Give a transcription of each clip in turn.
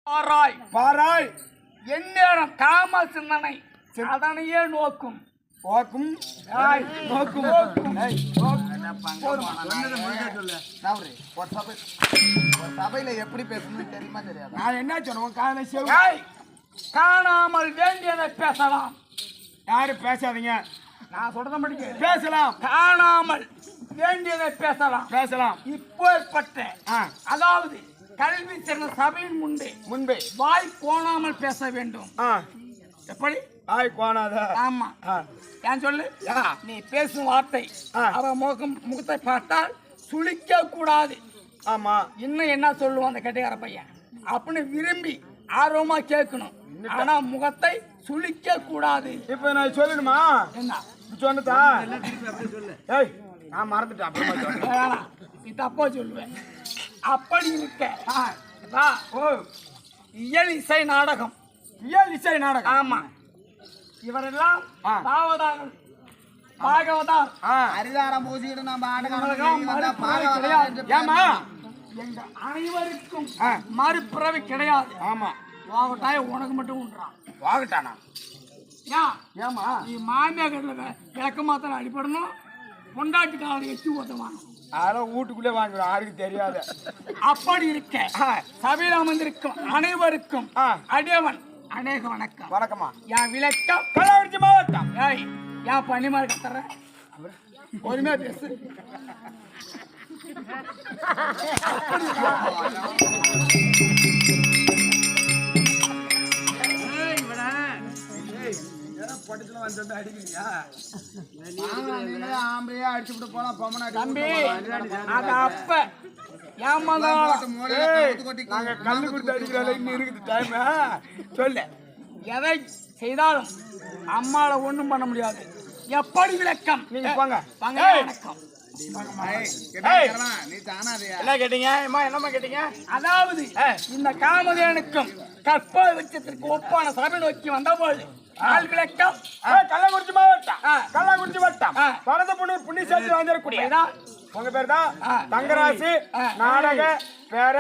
பாராய் பாராய் எந்நேரம் காம சிந்தனை அதனையே நோக்கும் நோக்கும் நோக்கும் சபையில எப்படி பேசணும்னு தெரியுமா தெரியாது? நான் என்ன சொன்னோம் காலை செவ் காணாமல் வேண்டியதை பேசலாம். யாரு பேசாதீங்க, நான் சொல்றத படிக்க பேசலாம். காணாமல் வேண்டியதை பேசலாம் பேசலாம். இப்பேற்பட்ட அதாவது கல்வி சிறந்த சபையின் முன்பே வாய் கோணாமல் பேச வேண்டும். எப்படி ஆய் கோணாத? ஆமா. ஏன் சொல்லு, நீ பேசும் வார்த்தை அவ முகத்தை பார்த்தால் சுளிக்க கூடாது. ஆமா. இன்னும் என்ன சொல்லுவான் அந்த கெட்டிக்கார பையன் அப்படின்னு விரும்பி ஆர்வமா கேட்கணும். ஆனா முகத்தை சுளிக்க கூடாது. இப்ப நான் சொல்லணுமா? என்ன சொன்னதா? ஏய், நான் மறந்துட்டேன். அப்புறமா சொல்றேன். நீ தப்பா சொல்லுவேன். அப்படி இருக்க இயல் இசை நாடகம். இயல் இசை நாடகம். ஆமா. இவரெல்லாம் பாகவதார் அரிதாரம் பூசிட்டு நம்ம ஏமா எங்க அனைவருக்கும் மறுபிறவி கிடையாது. ஆமா. வாகட்டாய உனக்கு மட்டும் உண்டான். வாகட்டானா? ஏமா நீ மாமியா கட்டில விளக்க மாத்திரம் அடிப்படணும். பொண்டாட்டி காலை எச்சு ஓத்தவாங்க. அதெல்லாம் வீட்டுக்குள்ளே வாங்கிடும், யாருக்கு தெரியாது. அப்படி இருக்க சபையில் அமர்ந்திருக்கும் அனைவருக்கும் அடியவன் அநேக வணக்கம். வணக்கமா. என் விளக்கம் கள்ளக்குறிச்சி மாவட்டம். ஏய், என் பணிமாறு கத்துற பொறுமையா பேசு. ஆம்பளையா அடிச்சுட்டு போலாம். தம்பி அது அப்ப நாங்க கல்லு கொடுத்து அடிக்கிற அளவுக்கு இருக்குது டைம். சொல்லு. எதை செய்தாலும் அம்மால ஒண்ணும் பண்ண முடியாது. எப்படி விளக்கம்? நீங்க போங்க. வணக்கம். நீ தானாதையா என்ன கேட்டீங்க? என்னம்மா கேட்டீங்க? அதாவது இந்த காமதேனுக்கும் கற்பக விருட்சத்திற்கு ஒப்பான சபை நோக்கி வந்தபோது விளக்கம் கள்ளக்குறிச்சி மாவட்டம். கள்ளக்குறிச்சி வட்டம் பரதப்புண்ணூர் புண்ணியசாமி வந்திருக்கூடிய உங்க பேர் தான் தங்கராசு. நாடக பேர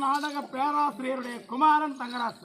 நாடக பேராசிரியருடைய குமாரன் தங்கராசு.